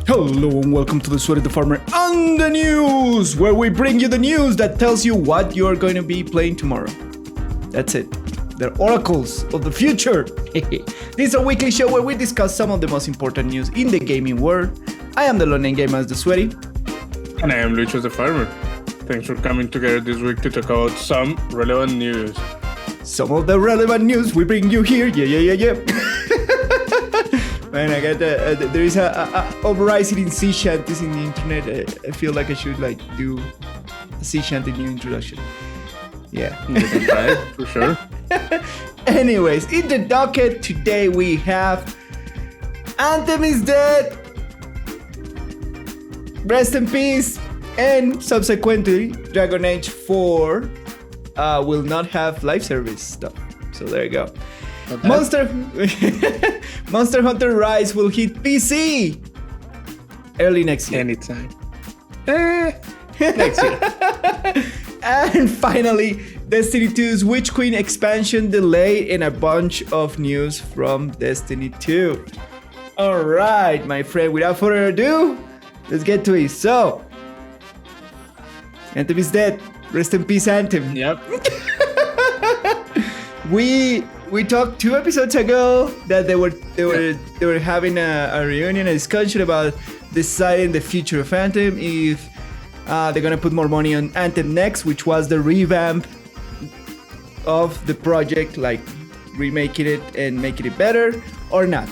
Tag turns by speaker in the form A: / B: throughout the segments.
A: Hello and welcome to the Sweaty the Farmer on the news, where we bring you the news that tells you what you're going to be playing tomorrow. That's it. They're oracles of the future. This is a weekly show where we discuss some of the most important news in the gaming world. I am the lone gamer as the Sweaty.
B: And I am Lucho the Farmer. Thanks for coming together this week to talk about some relevant news.
A: Some of the relevant news we bring you here. Yeah. Man, I got there is a uprising in sea shanties in the internet. I feel like I should do a sea shanty new introduction. Yeah.
B: You can try it, for sure.
A: Anyways, in the docket today we have Anthem is dead. Rest in peace. And subsequently, Dragon Age 4 will not have live service stuff. So there you go. Monster Hunter Rise will hit PC early next year.
B: Anytime. Next year.
A: And finally, Destiny 2's Witch Queen expansion delayed and a bunch of news from Destiny 2. Alright, my friend, without further ado, let's get to it. So, Anthem is dead. Rest in peace, Anthem.
B: Yep.
A: We talked 2 episodes ago that they were having a reunion, a discussion about deciding the future of Anthem, if they're gonna put more money on Anthem Next, which was the revamp of the project, like remaking it and making it better, or not.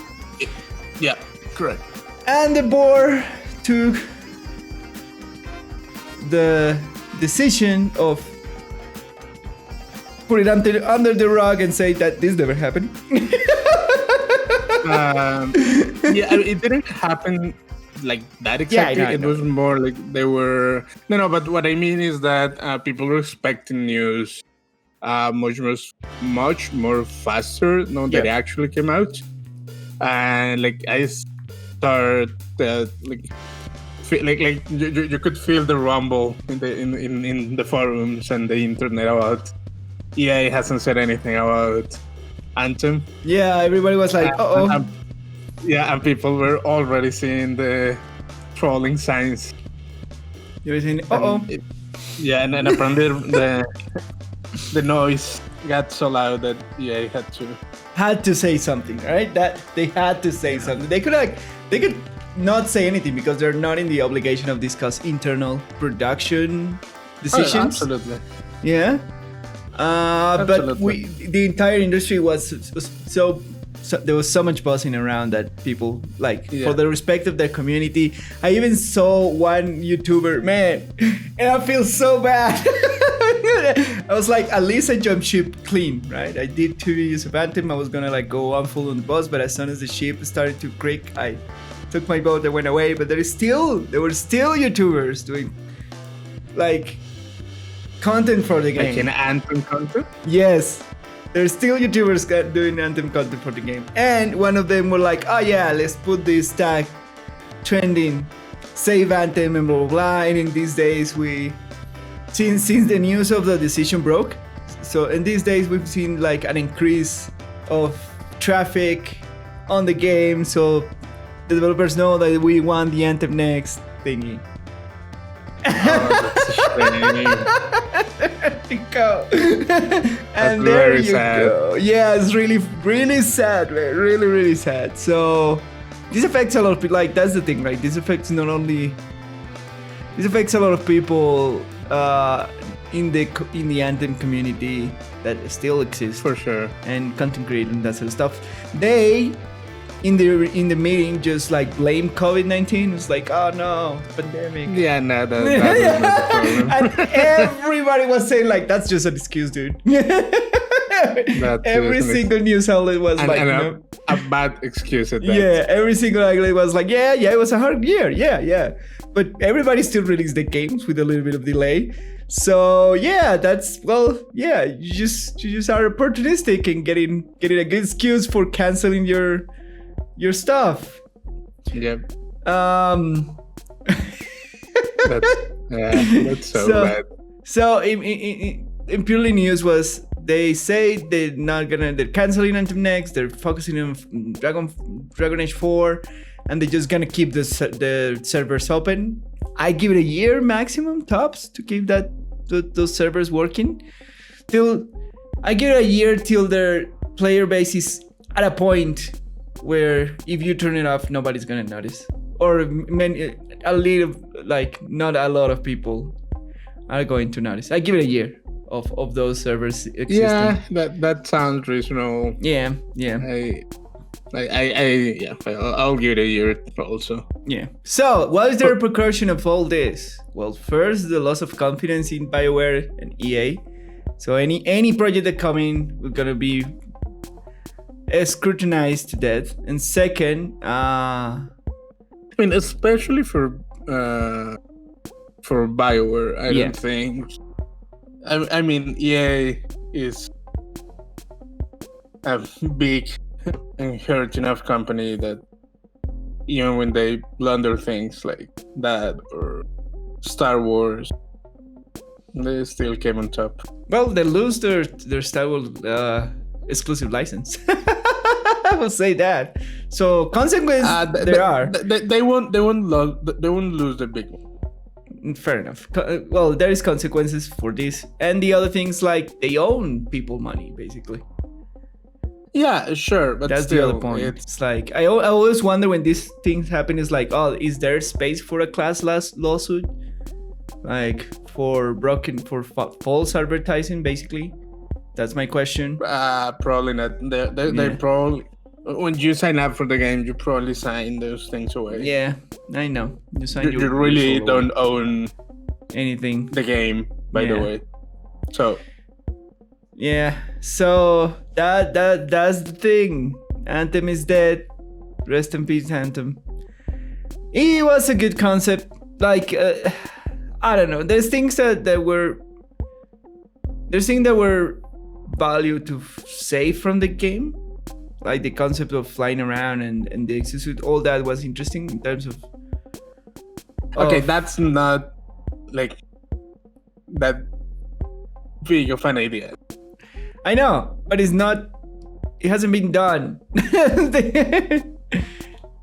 B: Yeah, correct.
A: And the board took the decision of put it under the rug and say that this never happened.
B: It didn't happen like that exactly.
A: Yeah,
B: it was more like they were... No, but what I mean is that people were expecting news much more faster than that it actually came out. And I started you could feel the rumble in the forums and the internet about EA hasn't said anything about Anthem.
A: Yeah, everybody was like, uh-oh.
B: And people were already seeing the trolling signs.
A: You were saying, uh-oh.
B: And apparently the noise got so loud that EA had
A: to say something, right? That they had to say something. They could not say anything because they're not in the obligation of discuss internal production decisions.
B: Oh, absolutely.
A: Yeah. But the entire industry was so there was so much buzzing around that people for the respect of their community. I even saw one YouTuber, man, and I feel so bad. I was like, at least I jumped ship clean, right? I did 2 videos of Anthem. I was gonna go on full on the bus, but as soon as the ship started to creak, I took my boat and went away. But there were still YouTubers doing content for the game.
B: Like an Anthem content?
A: Yes. There's still YouTubers doing Anthem content for the game. And one of them were like, oh yeah, let's put this tag trending, save Anthem and blah blah blah. And in these days since the news of the decision broke, so in these days we've seen an increase of traffic on the game, so the developers know that we want the Anthem Next thingy.
B: That's a shame.
A: There you go. And
B: That's
A: there
B: very
A: you
B: sad.
A: go. Yeah, it's really, really sad, man. Really, really sad. So this affects a lot of people. That's the thing, right? This affects a lot of people in the Anthem community that still exists,
B: For sure.
A: and content creating and that sort of stuff. They in the meeting just blame COVID-19. It's oh no, pandemic.
B: Yeah, no, that was not the problem.
A: And everybody was saying that's just an excuse, dude. Every single news outlet was
B: a bad excuse at that.
A: Yeah, every single outlet was yeah, it was a hard year. Yeah. But everybody still released the games with a little bit of delay. So yeah, you just are opportunistic and getting a good excuse for canceling your stuff.
B: Yep. That's so bad.
A: So in purely news was they say they're canceling Anthem Next. They're focusing on Dragon Age 4. and they're just gonna keep the servers open. I give it a year maximum tops to keep those servers working. I give it a year till their player base is at a point where if you turn it off, nobody's gonna notice, or not a lot of people are going to notice. I give it a year of those servers existing.
B: Yeah, that sounds reasonable.
A: Yeah.
B: I'll give it a year also.
A: Yeah. So, what is the repercussion of all this? Well, first, the loss of confidence in BioWare and EA. So, any project that come in, we're gonna be scrutinized to death. And second, I
B: mean, especially for BioWare, I don't think. I mean, EA is a big and hurt enough company that even when they blunder things like that or Star Wars, they still came on top.
A: Well, they lose their Star Wars exclusive license. I will say that. So consequence
B: they won't lose the big one.
A: Fair enough. Well, there is consequences for this, and the other things like they own people money basically.
B: Yeah, sure, but
A: that's
B: still,
A: the other point. It's like I always wonder when these things happen. Is like, oh, is there space for a class lawsuit, like for false advertising, basically? That's my question.
B: Probably not. They probably, when you sign up for the game, you probably sign those things away.
A: Yeah, I know.
B: You really don't own
A: anything.
B: The game, by the way. So.
A: Yeah. So that's the thing. Anthem is dead. Rest in peace, Anthem. It was a good concept. Like I don't know. There's things that were value to save from the game, like the concept of flying around and the exosuit. All that was interesting in terms of.
B: Okay, that's not like that big of an idea.
A: I know, but it hasn't been done.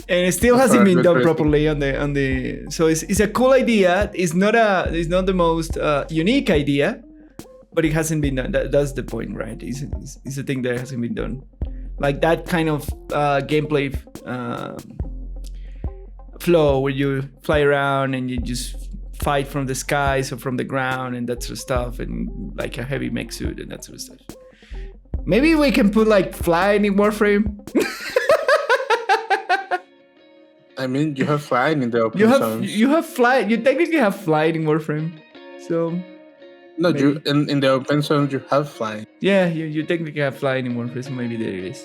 A: And it still hasn't been done properly on the. So it's a cool idea. It's not the most unique idea, but it hasn't been done. That's the point, right? It's a thing that hasn't been done, like that kind of gameplay flow where you fly around and you just fight from the skies or from the ground and that sort of stuff, and like a heavy mech suit and that sort of stuff. Maybe we can put like flying in Warframe.
B: I mean, you have flying in the open zones.
A: You have flying. You technically have flying in Warframe. So.
B: No, maybe. in the open zones you have flying.
A: Yeah, you technically have flying in Warframe. So maybe there it is.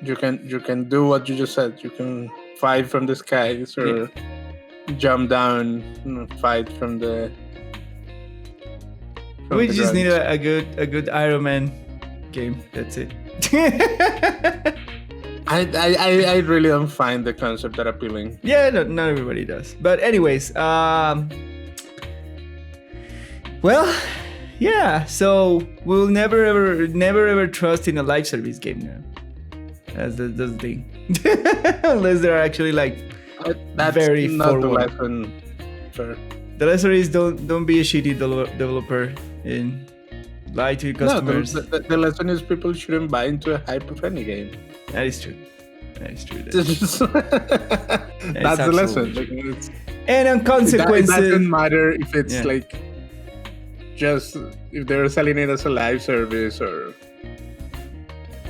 B: You can do what you just said. You can fight from the skies or jump down, fight from the.
A: We just need a good Iron Man game. That's it.
B: I really don't find the concept that appealing.
A: Yeah, not everybody does. But anyways, well, yeah. So we'll never ever trust in a live service game now. That's the thing. Unless they're actually like
B: that's
A: very
B: not
A: forward.
B: The lesson. Sure.
A: The lesson is don't be a shitty developer and lie to your customers.
B: No, the lesson is people shouldn't buy into a hype of any game.
A: That is true. That's
B: the lesson.
A: And on consequences,
B: it doesn't matter if it's like just if they're selling it as a live service or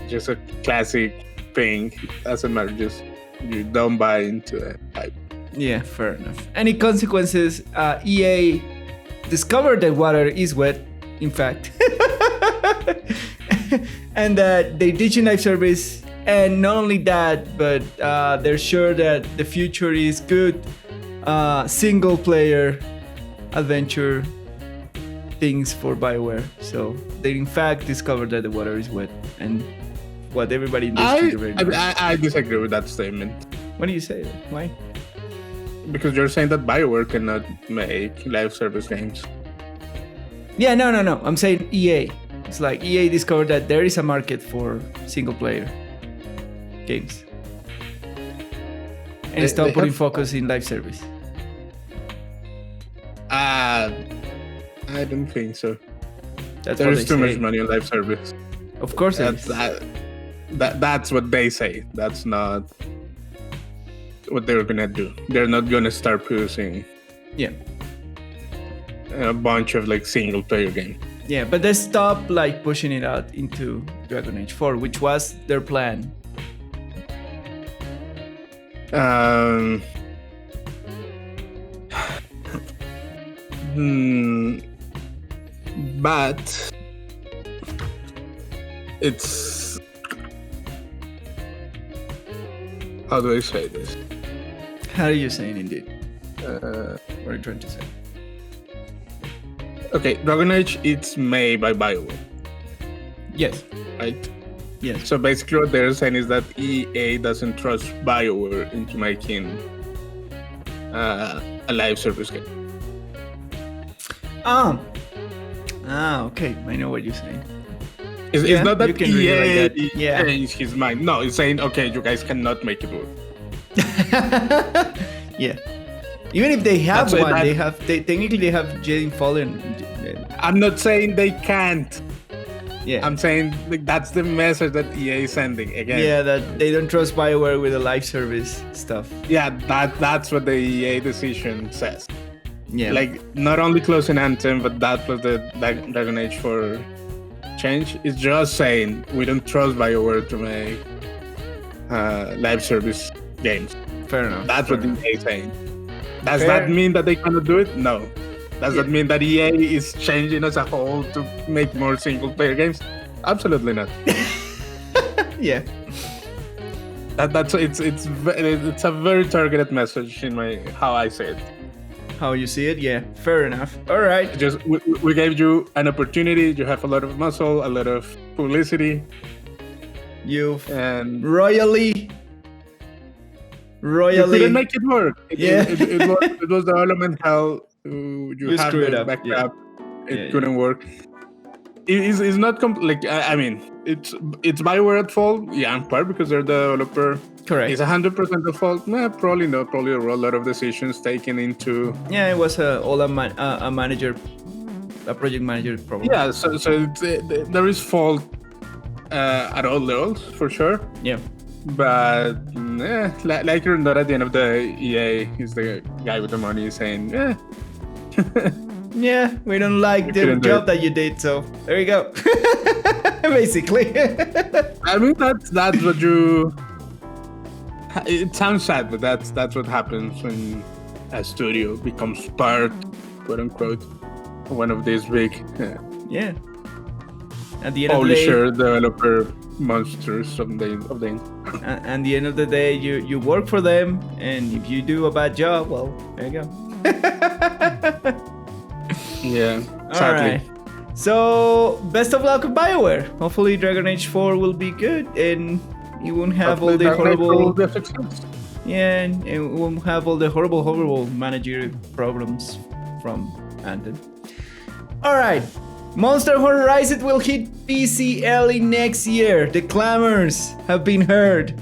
B: just a classic thing. It doesn't matter. Just you don't buy into a hype.
A: Yeah, fair enough. Any consequences? EA discovered that water is wet. In fact, and that they ditch live service. And not only that, but they're sure that the future is good single player adventure things for BioWare. So they in fact discovered that the water is wet, and what everybody in the industry.
B: I disagree with that statement.
A: What do you say? Why?
B: Because you're saying that BioWare cannot make live service games.
A: Yeah, no. I'm saying EA. It's like EA discovered that there is a market for single player games. and stop putting focus in live service?
B: I don't think so.
A: There's
B: too much money in live service.
A: Of course,
B: that's what they say. That's not what they're gonna do. They're not gonna start producing a bunch of like single player games.
A: Yeah, but they stopped like pushing it out into Dragon Age 4, which was their plan.
B: But it's, how do I say this?
A: How are you saying indeed? What are you trying to say?
B: Okay, Dragon Age, it's made by BioWare.
A: Yes.
B: Right?
A: Yes.
B: So basically what they're saying is that EA doesn't trust BioWare into making a live service game.
A: Okay. I know what you're saying.
B: It's not that EA
A: like
B: changed his mind. No, it's saying, okay, you guys cannot make it work.
A: Yeah. Even if they have one, they technically have Jade Fallen.
B: I'm not saying they can't.
A: Yeah.
B: I'm saying like, that's the message that EA is sending again.
A: Yeah, that they don't trust BioWare with the live service stuff.
B: Yeah, that's what the EA decision says.
A: Yeah.
B: Like, not only closing Anthem, but that was the Dragon Age 4 change. It's just saying we don't trust BioWare to make live service games.
A: Fair enough.
B: That's what EA is saying. Does that mean that they cannot do it? No. Does that mean that EA is changing as a whole to make more single-player games? Absolutely not.
A: Yeah.
B: It's a very targeted message in how I say it.
A: How you see it? Yeah. Fair enough. All right.
B: Just we gave you an opportunity. You have a lot of muscle, a lot of publicity.
A: And royally.
B: You couldn't make it work. It was the element hell. You have the backup. It couldn't work. It's not I mean, it's BioWare at fault. Yeah, in part because they're the developer.
A: Correct.
B: It's 100% the fault. Nah, probably not. Probably a lot of decisions taken into.
A: Yeah, it was a manager, a project manager problem.
B: Yeah, so there is fault at all levels for sure.
A: Yeah.
B: But like you're not at the end of the EA, he's the guy with the money saying,
A: yeah, we don't like the job that you did, so there you go. Basically.
B: I mean, that's what you. It sounds sad, but that's what happens when a studio becomes part, quote unquote, of one of these big.
A: Yeah. At the end
B: publisher,
A: of the day,
B: developer monsters of the
A: at the end of the day, you work for them, and if you do a bad job, well, there you go.
B: Yeah,
A: sadly. All right. So best of luck with BioWare. Hopefully, Dragon Age 4 will be good, and you won't have all the horrible. Yeah, and it won't have all the horrible managerial problems from Anthem. All right. Monster Hunter Rise will hit PC early next year. The clamors have been heard.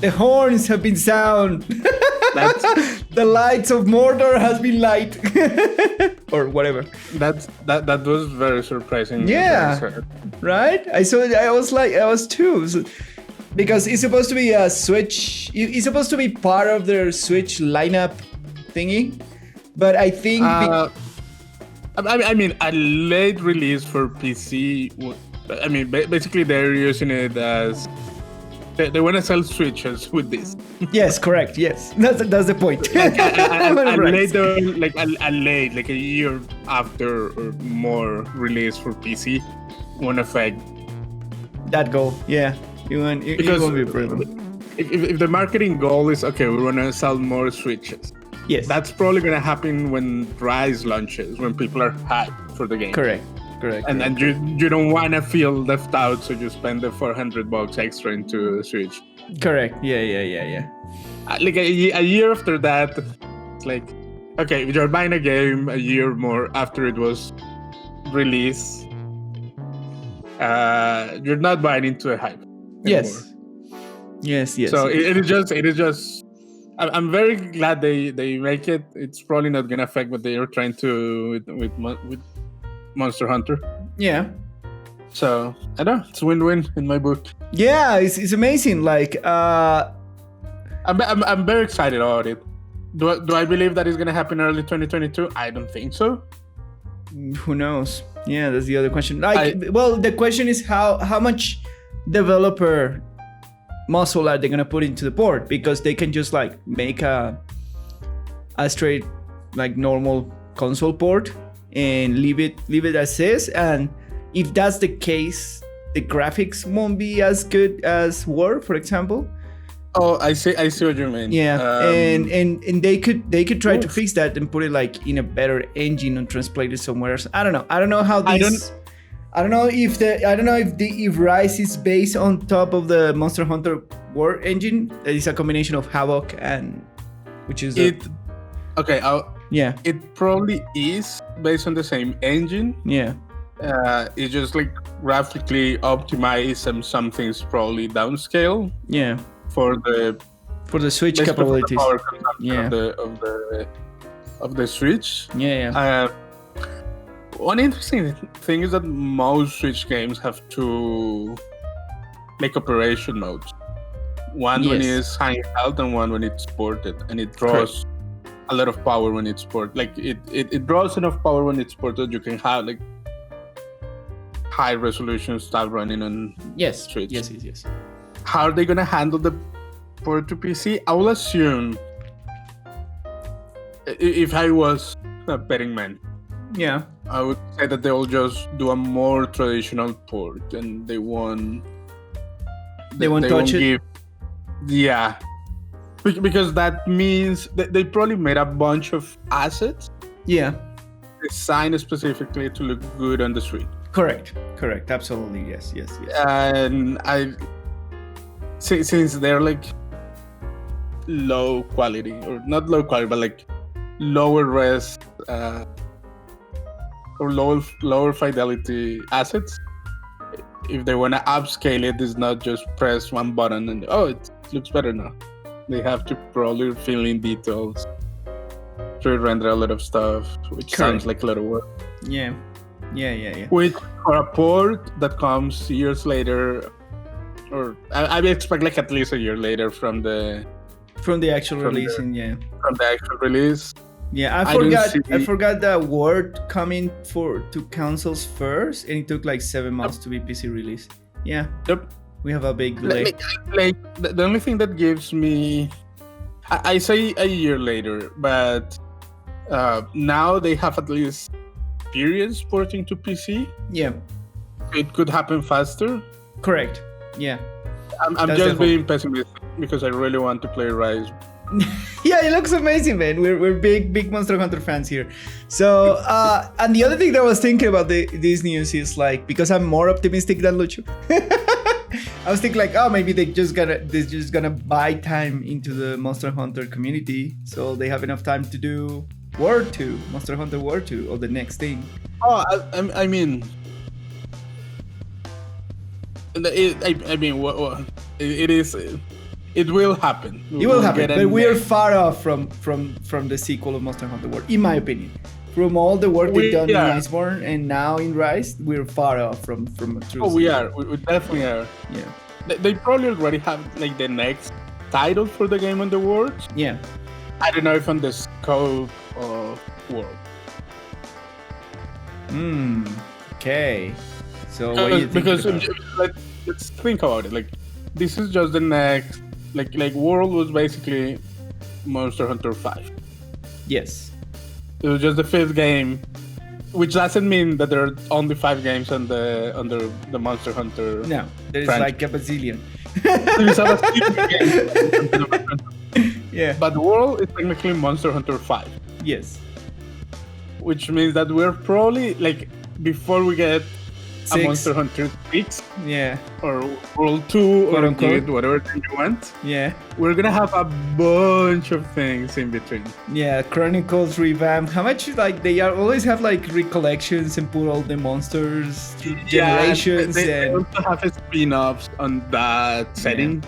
A: The horns have been sound. The lights of Mordor has been light. Or whatever.
B: That was very surprising.
A: Yeah. Right? I was too. So, because it's supposed to be a Switch. It's supposed to be part of their Switch lineup thingy. But I think...
B: I mean, a late release for PC. I mean, basically they're using it as they want to sell Switches with this.
A: Yes, correct. Yes, that's the point.
B: Like a year after or more release for PC won't affect
A: that goal. Yeah, it won't be a problem.
B: If the marketing goal is okay, we want to sell more Switches.
A: Yes.
B: That's probably going to happen when Rise launches, when people are hyped for the game.
A: Correct.
B: And you don't want to feel left out, so you spend the $400 extra into Switch.
A: Correct. Yeah.
B: Like a year after that, it's like, okay, if you're buying a game a year more after it was released, you're not buying into a hype anymore.
A: Yes.
B: So it is just I'm very glad they make it. It's probably not gonna affect what they are trying to with Monster Hunter.
A: Yeah.
B: So I don't know. It's win-win in my book.
A: Yeah, it's amazing. Like,
B: I'm very excited about it. Do I believe that it's gonna happen early 2022? I don't think so.
A: Who knows? Yeah, that's the other question. Well, the question is how much developer muscle are they gonna put into the port, because they can just like make a straight like normal console port and leave it as is, and if that's the case, the graphics won't be as good as were, for example.
B: Oh, I see what you mean.
A: Yeah, and they could try to fix that and put it like in a better engine and translate it somewhere else. I don't know how this. I don't know if Rise is based on top of the Monster Hunter World engine. That is a combination of Havoc and which is
B: it.
A: Yeah.
B: It probably is based on the same engine.
A: Yeah.
B: It's just like graphically optimized and some things probably downscale.
A: Yeah.
B: For the
A: Switch capabilities.
B: For the power consumption of the Switch.
A: Yeah.
B: One interesting thing is that most Switch games have two like operation modes. One when it's handheld and one when it's ported, and it draws a lot of power when it's ported. Like it draws enough power when it's ported. You can have like high resolution stuff running on Switch.
A: Yes.
B: How are they gonna handle the port to PC? I will assume, if I was a betting man, I would say that they'll just do a more traditional port, and they won't
A: touch it.
B: Yeah, because that means they probably made a bunch of assets.
A: Yeah,
B: designed specifically to look good on the Switch.
A: Correct. Absolutely, yes.
B: And since they're like low quality, or not low quality, but like lower res or lower fidelity assets, if they want to upscale it, it's not just press one button and it looks better now. They have to probably fill in details, pre-render a lot of stuff, which sounds like a lot of work.
A: Yeah.
B: Which for a port that comes years later, or I expect like at least a year later from the
A: actual release. From
B: the actual release.
A: Yeah, I forgot that Word coming to consoles first, and it took like 7 months to be PC released. Yeah.
B: Yep.
A: We have a big delay.
B: Like the only thing that gives me, I say a year later, but now they have at least experience porting to PC.
A: Yeah.
B: It could happen faster.
A: Correct. Yeah.
B: I'm just being pessimistic because I really want to play Rise.
A: Yeah, it looks amazing, man. We're big Monster Hunter fans here. So, and the other thing that I was thinking about this news is like, because I'm more optimistic than Lucho. I was thinking like, maybe they're just gonna buy time into the Monster Hunter community, so they have enough time to do World 2, Monster Hunter World 2, or the next thing.
B: I mean, it will happen.
A: It will happen, but we are far off from the sequel of Monster Hunter World, in my opinion. From all the work they've done in Iceborne and now in Rise, we're far off from
B: we are. We definitely are.
A: Yeah.
B: They probably already have like the next title for the game on the world.
A: Yeah.
B: I don't know if on the scope of World.
A: Okay. So what do you think?
B: Because let's think about it. Like, this is just the next. Like World was basically Monster Hunter 5.
A: Yes.
B: It was just the 5th game, which doesn't mean that there are only 5 games under the Monster Hunter.
A: No, there's like a bazillion.
B: There's a bazillion games.
A: Yeah.
B: But World is technically Monster Hunter 5.
A: Yes.
B: Which means that we're probably like, before we get
A: 6.
B: a Monster Hunter 6,
A: yeah,
B: or World 2, or
A: unquote,
B: whatever you want,
A: yeah,
B: we're gonna have a bunch of things in between.
A: Yeah, Chronicles revamp. How much they always have like recollections and put all the monsters through generations.
B: They also have spin-offs on that setting.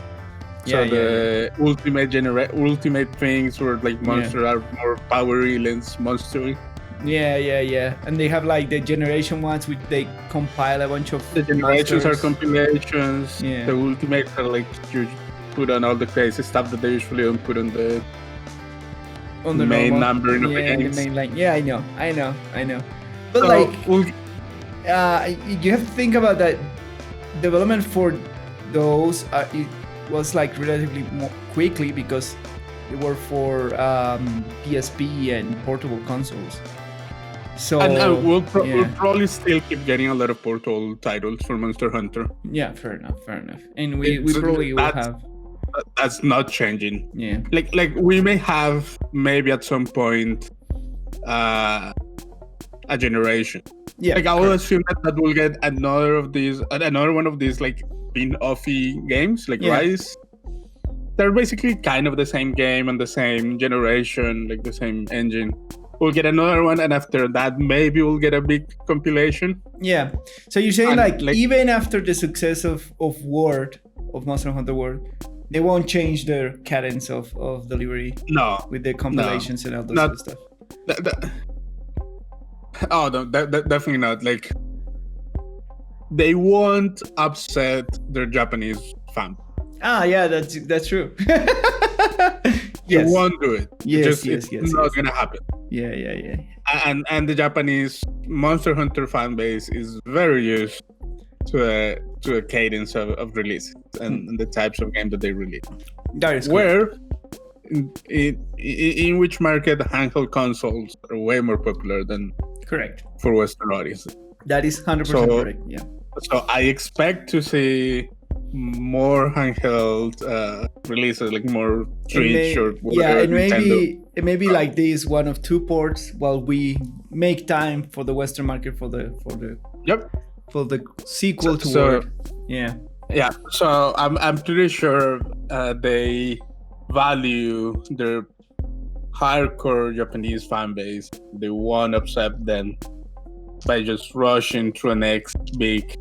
B: So the ultimate things where like monsters are more powery, less monstery.
A: Yeah. And they have like the generation ones, which they compile a bunch of
B: the generations
A: monsters.
B: Are compilations. The ultimates are like you put on all the crazy stuff that they usually don't put on the main
A: normal,
B: number of the games.
A: The main line. Yeah, I know. But so, you have to think about that development for those. It was like relatively more quickly because they were for PSP and portable consoles. So
B: we'll probably still keep getting a lot of portable titles for Monster Hunter.
A: Yeah, fair enough. And we probably will have.
B: That's not changing.
A: Yeah.
B: Like we may have maybe at some point a generation.
A: Yeah.
B: Like I will assume that we'll get another one of these like spin-offy games like Rise. They're basically kind of the same game and the same generation, like the same engine. We'll get another one, and after that, maybe we'll get a big compilation.
A: Yeah. So you're saying like even after the success of Monster Hunter World, they won't change their cadence of delivery.
B: No.
A: With the compilations and all those other stuff.
B: No, definitely not. Like they won't upset their Japanese fan.
A: Yeah, that's true.
B: They won't do it.
A: Yes.
B: It's not gonna happen.
A: Yeah.
B: And the Japanese Monster Hunter fan base is very used to a cadence of release and the types of games that they release.
A: That is
B: where in which market handheld consoles are way more popular than for Western audiences.
A: That is 100% correct. Yeah.
B: So I expect to see more handheld releases, like more Switch or whatever.
A: Yeah, and maybe like this one of two ports while we make time for the Western market for the sequel to Word. Yeah.
B: So I'm pretty sure they value their hardcore Japanese fan base. They won't upset them by just rushing through a next big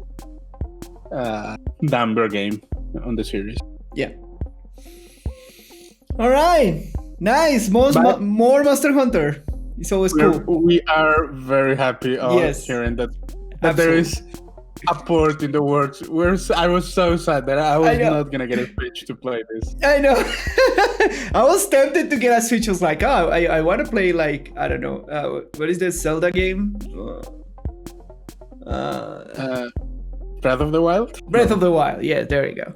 B: number game on the series.
A: Yeah. All right. Nice. More Monster Hunter. It's always cool.
B: We are very happy hearing that there is a port in the works. I was so sad that I was not gonna get a Switch to play this.
A: I know. I was tempted to get a Switch. I was like, I want to play like, I don't know, what is this Zelda game?
B: Breath of the Wild?
A: Breath of the Wild. Yeah, there you go.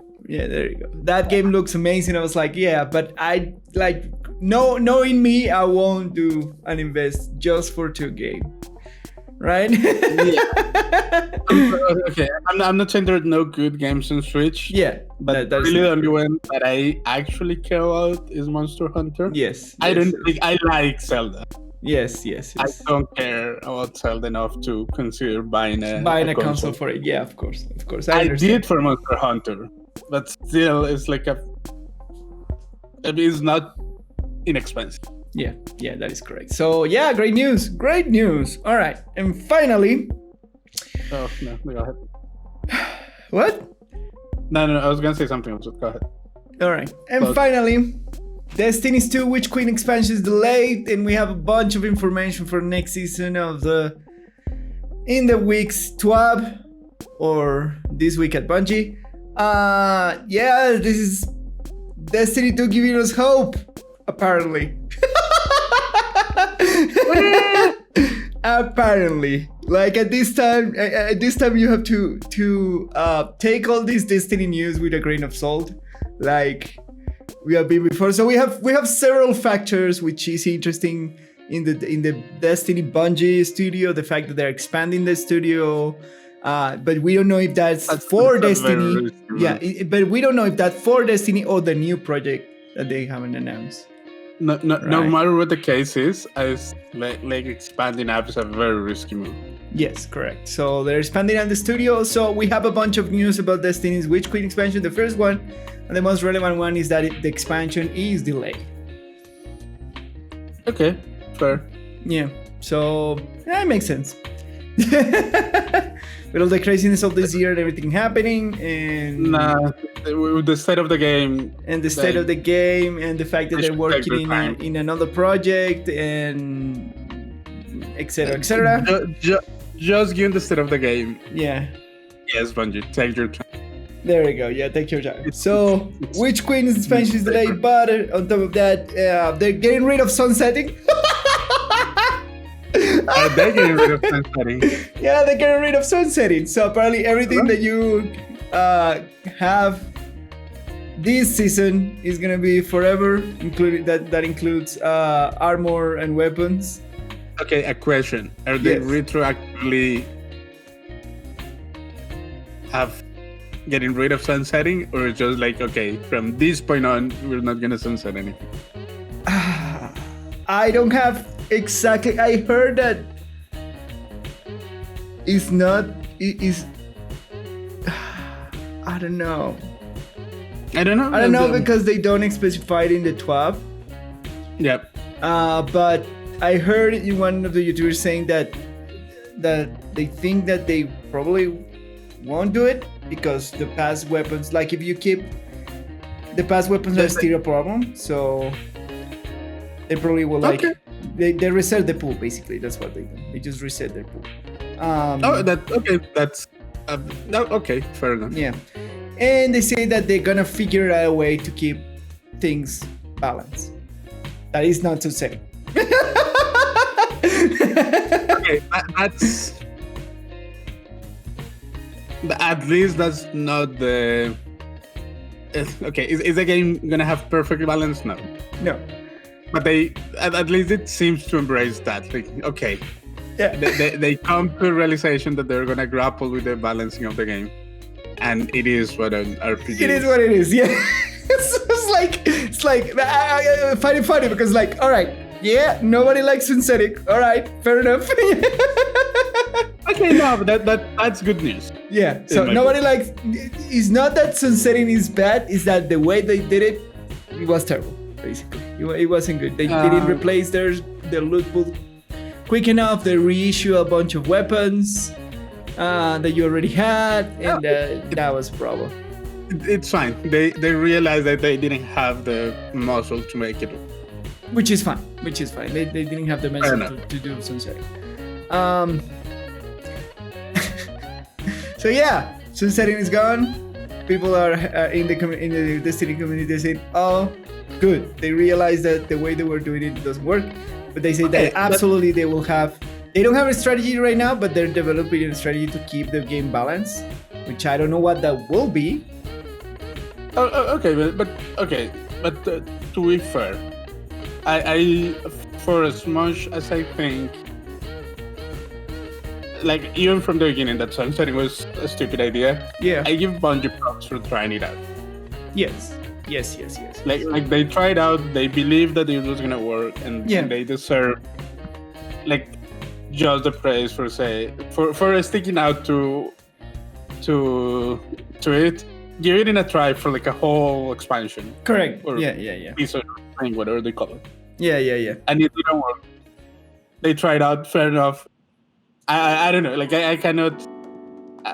A: That game looks amazing. I was like, but I like knowing me, I won't do an invest just for 2 games. Right?
B: Okay. I'm not saying there are no good games on Switch.
A: Yeah,
B: but really the only one that I actually care about is Monster Hunter.
A: Yes.
B: I like Zelda.
A: Yes.
B: I don't care about Zelda enough to consider buying a
A: console for it. Yeah, of course.
B: I did for Monster Hunter, but still, it's like it's not inexpensive.
A: Yeah, that is correct. So great news. All right, and finally.
B: Oh no, go ahead.
A: What?
B: No, I was gonna say something else. Go ahead.
A: All right, and finally, Destiny 2 Witch Queen expansion is delayed, and we have a bunch of information for next season in the week's TWAB or this week at Bungie. This is Destiny 2 giving us hope, apparently. Apparently, like at this time you have to take all this Destiny news with a grain of salt, like we have been before. So we have several factors which is interesting in the Destiny Bungie studio, the fact that they're expanding the studio, but we don't know if that's for Destiny. But we don't know if that's for Destiny or the new project that they haven't announced.
B: No matter what the case is, like expanding apps is a very risky move.
A: Yes, correct. So they're expanding on the studio. So we have a bunch of news about Destiny's Witch Queen expansion. The first one, and the most relevant one, is that the expansion is delayed.
B: Okay, fair.
A: Yeah, so it makes sense. With all the craziness of this year and everything happening, and
B: the state of the game
A: and the state of the game and the fact that they're working in another project and etc.
B: Just given the state of the game.
A: Yeah.
B: Yes, Bungie, take your time.
A: There we go. Yeah, take your time. So, Witch Queen expansion is delayed, but on top of that, they're getting rid of sunsetting.
B: Are they getting rid of sunsetting?
A: Yeah, they're getting rid of sunsetting. So apparently everything that you have this season is gonna be forever, including that includes armor and weapons.
B: Okay, a question: are they retroactively getting rid of sunsetting, or just like, okay, from this point on, we're not gonna sunset anything?
A: I don't have exactly. I heard that it's not. It is. I don't know. I don't know because they don't specify it in the 12.
B: Yep.
A: But I heard in one of the YouTubers saying that they think that they probably won't do it because the past weapons, like if you keep the past weapons, are still a problem. So they probably will they reset the pool. Basically, that's what they do. They just reset their pool.
B: That's okay. Fair enough.
A: Yeah. And they say that they're gonna figure out a way to keep things balanced. That is not to say.
B: Okay, that's at least that's not the. Okay, is the game gonna have perfect balance? No. But they at least it seems to embrace that. Like, okay,
A: yeah,
B: they come to a realization that they're gonna grapple with the balancing of the game. And it is what an RPG is.
A: It is what it is, yeah. it's like funny because like, all right, yeah, nobody likes synthetic. All right, fair enough.
B: Okay, no, but that's good news.
A: Yeah, so nobody likes. It's not that synthetic is bad. It's that the way they did it, it was terrible. Basically, it wasn't good. They didn't replace their loot pool quick enough. They reissue a bunch of weapons that you already had, and that was a problem.
B: It's fine. They realized that they didn't have the muscle to make it.
A: Which is fine. They didn't have the muscle to do sunsetting. So yeah, sunsetting is gone. People are in the Destiny community saying, "Oh, good." They realized that the way they were doing it doesn't work, but they say that absolutely they will have. They don't have a strategy right now, but they're developing a strategy to keep the game balanced, which I don't know what that will be.
B: Okay, but to be fair, I for as much as I think, like even from the beginning that sunsetting was a stupid idea.
A: Yeah,
B: I give Bungie props for trying it out.
A: Yes.
B: Like they tried out, they believed that it was gonna work, and they deserve just the praise for sticking out to it. Give it in a try for like a whole expansion.
A: Correct.
B: Or piece of thing, whatever they call it.
A: Yeah.
B: And it didn't work. They tried out, fair enough. I don't know. Like I cannot.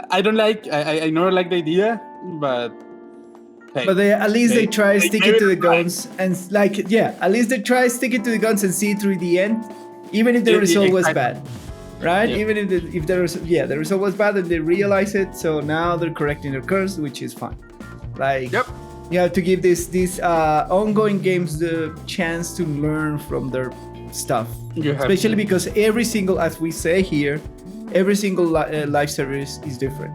B: I don't like. I never like the idea, but. Hey,
A: but at least they try sticking to the guns and at least they try sticking to the guns and see through the end. Even if the result was bad, right? Yeah. Even if the result was bad and they realize it, so now they're correcting their curse, which is fine. Like, you have to give these ongoing games the chance to learn from their stuff, especially because every single, as we say here, every single live service is different.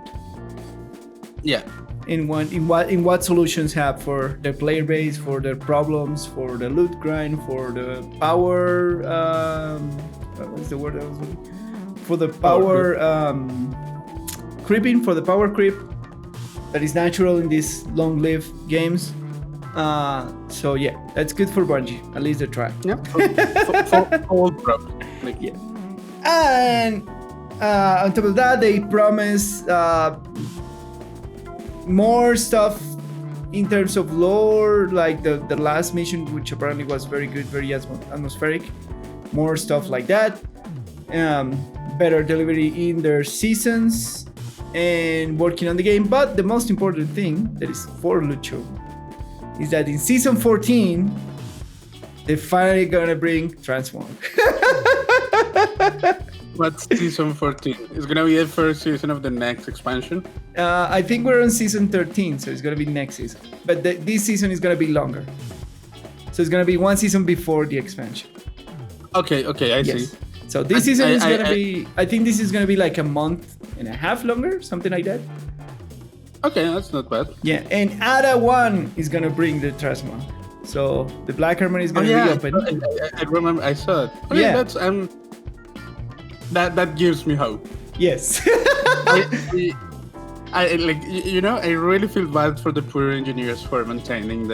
B: Yeah.
A: In what solutions have for their player base, for their problems, for the loot grind, for the power. What's the word I was looking for? The power creeping, for the power creep that is natural in these long-lived games. So yeah, that's good for Bungie. At least they try.
B: Yeah. For old problems.
A: And on top of that, they promise. More stuff in terms of lore, like the last mission, which apparently was very good, very atmospheric. More stuff like that. Better delivery in their seasons. and working on the game. But the most important thing that is for Lucho is that in season 14, they're finally gonna bring Transmog.
C: What's season 14? It's gonna be the first season of the next expansion?
A: I think we're on season 13, so it's gonna be next season. But this season is gonna be longer. So it's gonna be one season before the expansion.
C: Okay, I see.
A: So this season is gonna be, I think this is gonna be like a month and a half longer, something like that.
C: Okay, that's not bad.
A: Yeah, and Ada 1 is gonna bring the Transmog. So the Black Armor is gonna reopen.
C: I remember, I saw it. Okay,
A: yeah,
C: that's that gives me hope.
A: Yes.
C: I like, you know, I really feel bad for the poor engineers for maintaining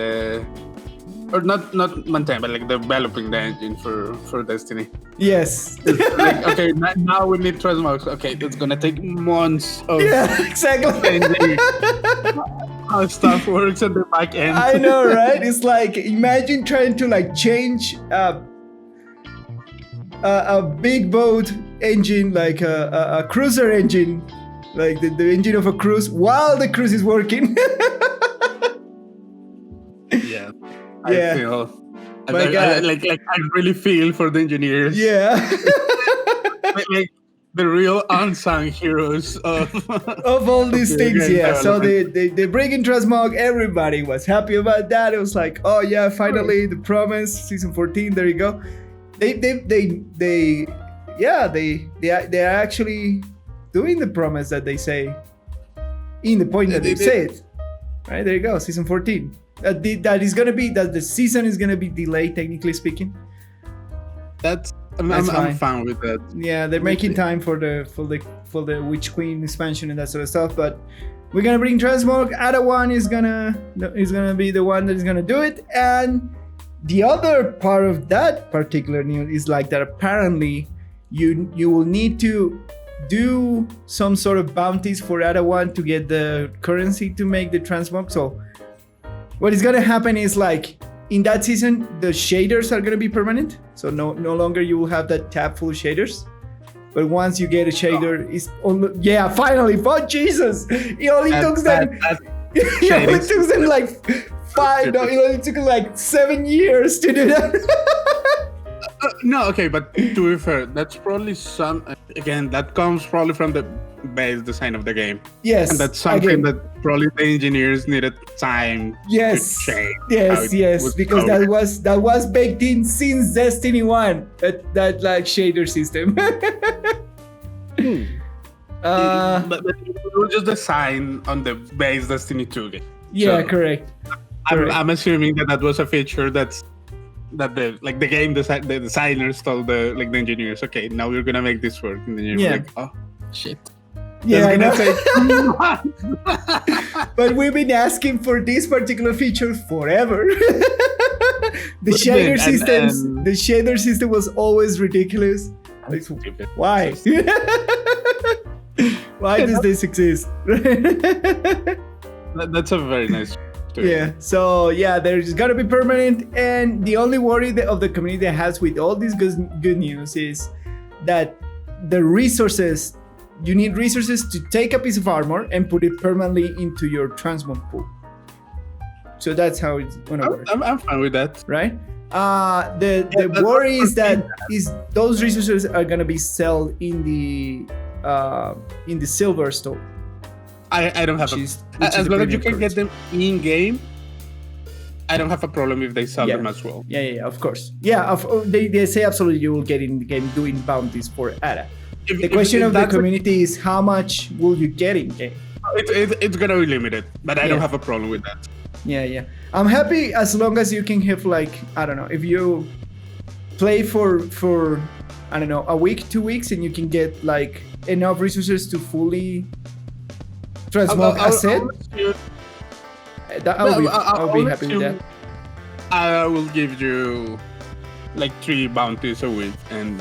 C: or not maintain, but like developing the engine for Destiny.
A: Yes.
C: Like, okay, now we need Transmogs. Okay, it's gonna take months of
A: exactly.
C: How stuff works at the back end.
A: I know, right? It's like, imagine trying to like change a big boat engine, like a cruiser engine, like the engine of a cruise, while the cruise is working.
C: Yeah. I feel I really feel for the engineers.
A: Yeah.
C: like the real unsung heroes of
A: all these things. Yeah. So they bring in Transmog. Everybody was happy about that. It was like, oh yeah, finally the promise, season 14. There you go. They're actually doing the promise that they say in the point that they say it. Right, there you go, season 14. That the season is gonna be delayed, technically speaking.
C: I'm fine with that.
A: Yeah, they're making time for the Witch Queen expansion and that sort of stuff. But we're gonna bring Transmog. Ada 1 is gonna be the one that is gonna do it. And the other part of that particular news is like that apparently you will need to do some sort of bounties for Ada 1 to get the currency to make the Transmog. So what is gonna happen is, like, in that season, the shaders are gonna be permanent. So no longer you will have that tab full of shaders. But once you get a shader, it's finally, oh Jesus! It only took them like 5. No, it only took like 7 years to do that.
C: No, okay, but to be fair, that's probably that comes probably from the base design of the game.
A: Yes.
C: And that's something that probably the engineers needed time to change.
A: Yes, because that was baked in since Destiny 1, that like shader system.
C: But it was just design on the base Destiny 2 game.
A: Yeah,
C: so
A: correct.
C: I'm assuming that was a feature the designers told the engineers, okay, now we're gonna make this work, and then you're like, oh shit.
A: Yeah, I know. But we've been asking for this particular feature forever. The shader system was always ridiculous. Like, why? Why does this exist?
C: That's a very nice.
A: Yeah, so there's gotta be permanent, and the only worry of the community has with all this good news is that you need resources to take a piece of armor and put it permanently into your Transmog pool. So that's how it's gonna work.
C: I'm fine with that.
A: Right? The worry is that those resources are gonna be sold in the silver store.
C: I don't have as long as you can get them in game. I don't have a problem if they sell them as well.
A: Yeah, of course. Yeah, they say absolutely you will get in the game doing bounties for Ada. The question of the community is how much will you get in game?
C: It's gonna be limited, but I don't have a problem with that.
A: Yeah. I'm happy as long as you can have, like, I don't know, if you play for I don't know, a week, 2 weeks, and you can get like enough resources to fully Transmog asset. I'll be happy with that.
C: I will give you like 3 bounties a week, and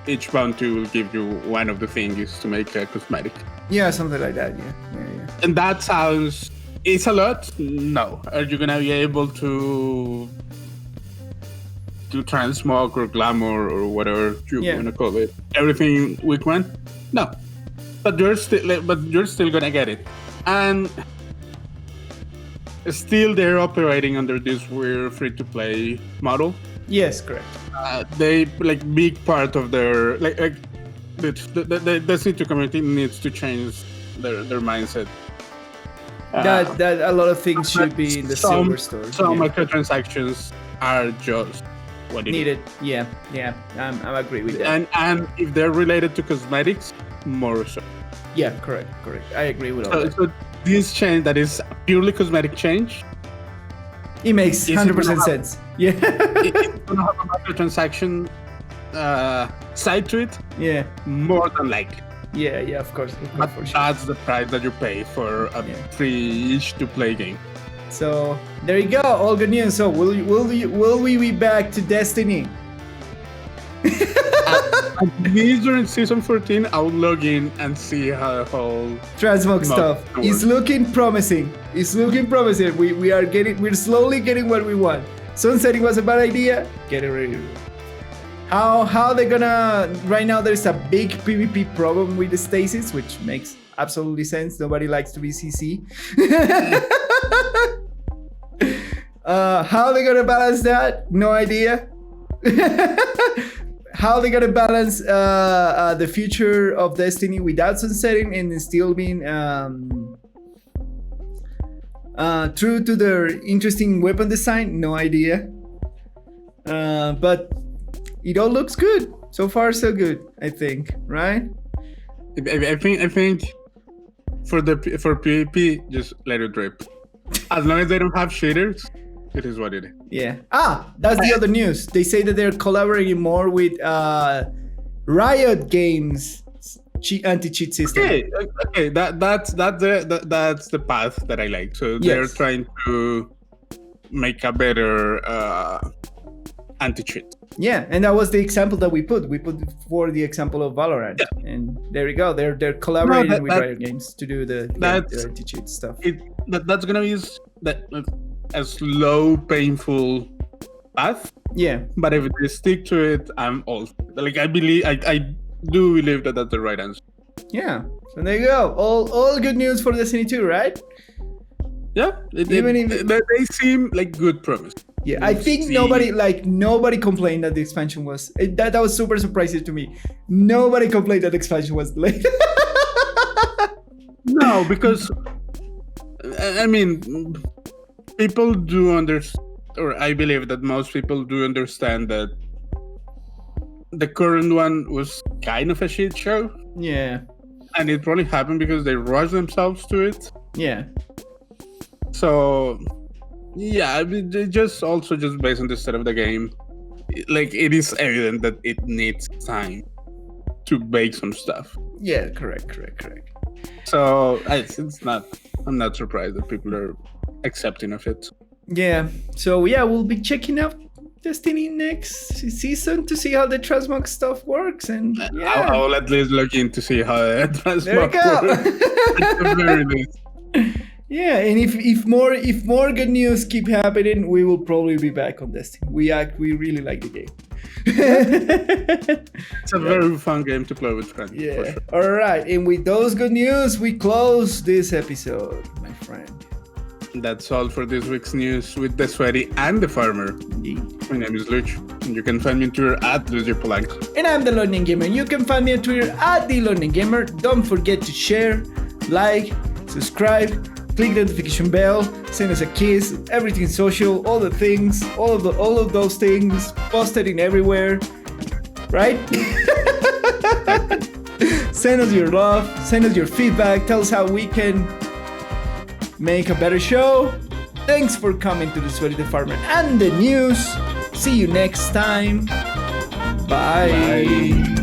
C: each bounty will give you one of the things to make a cosmetic.
A: Yeah, something like that. Yeah.
C: And that sounds... It's a lot? No. Are you gonna be able to Transmog or Glamour or whatever you wanna call it? Everything week 1? No. but you're still gonna get it, and still they're operating under this weird free-to-play model.
A: Yes, correct.
C: They big part of their the Destiny 2 community needs to change their mindset.
A: That a lot of things should be in the silver store.
C: Some microtransactions are just what it
A: needed. Yeah, I agree with that.
C: And if they're related to cosmetics, more so.
A: Yeah, correct. I agree with all that.
C: So this change that is purely cosmetic change,
A: it makes 100% sense. Yeah,
C: it's gonna have a microtransaction side to it.
A: Yeah,
C: more than likely.
A: Yeah, of course.
C: But that's the price that you pay for a free to play game.
A: So there you go, all good news. So will we be back to Destiny?
C: At least during season 14, I'll log in and see how the whole
A: transmog stuff is looking promising. We're slowly getting what we want. Sunsetting was a bad idea. Get it ready. How they gonna? Right now, there's a big PvP problem with the stasis, which makes absolutely sense. Nobody likes to be CC. How they gonna balance that? No idea. How they gonna balance the future of Destiny without sunsetting and still being true to their interesting weapon design? No idea. But it all looks good. So far, so good, I think, right?
C: I think for PvP, just let it rip. As long as they don't have shaders, it is what it is.
A: Yeah. That's the other news. They say that they're collaborating more with Riot Games anti-cheat system.
C: Okay. That's the path that I like. So they're trying to make a better anti-cheat.
A: Yeah, and that was the example that we put. We put for the example of Valorant, and there we go. They're collaborating with Riot Games to do the anti-cheat stuff.
C: That's gonna be a slow, painful path.
A: Yeah,
C: but if they stick to it, I'm all I do believe that that's the right answer.
A: Yeah, so there you go. All good news for Destiny 2, right?
C: Yeah, they seem like good promise.
A: Yeah, I think nobody complained that the expansion was that was super surprising to me. Nobody complained that the expansion was delayed.
C: No, because I mean, people do understand, or I believe that most people do understand that the current one was kind of a shit show.
A: Yeah,
C: and it probably happened because they rushed themselves to it.
A: Yeah.
C: So. Yeah, I mean, just based on the state of the game, it is evident that it needs time to bake some stuff.
A: Yeah, correct.
C: So I'm not surprised that people are accepting of it.
A: Yeah. So we'll be checking out Destiny next season to see how the transmog stuff works, and
C: I'll at least look in to see how the transmog works. At the very least.
A: Yeah, and if more good news keep happening, we will probably be back on Destiny. We really like the game.
C: It's a very fun game to play with friends.
A: Yeah.
C: For sure.
A: All right, and with those good news, we close this episode, my friend.
C: That's all for this week's news with the Sweaty and the Farmer.
A: Indeed.
C: My name is Lucho, and you can find me on Twitter at LuchoPolanco.
A: And I'm the London Gamer. You can find me on Twitter at the London Gamer. Don't forget to share, like, subscribe, click the notification bell, send us a kiss, everything social, all the things, all of those things, posted in everywhere, right? Send us your love, send us your feedback, tell us how we can make a better show. Thanks for coming to the Sweaty the Farmer and the news. See you next time. Bye.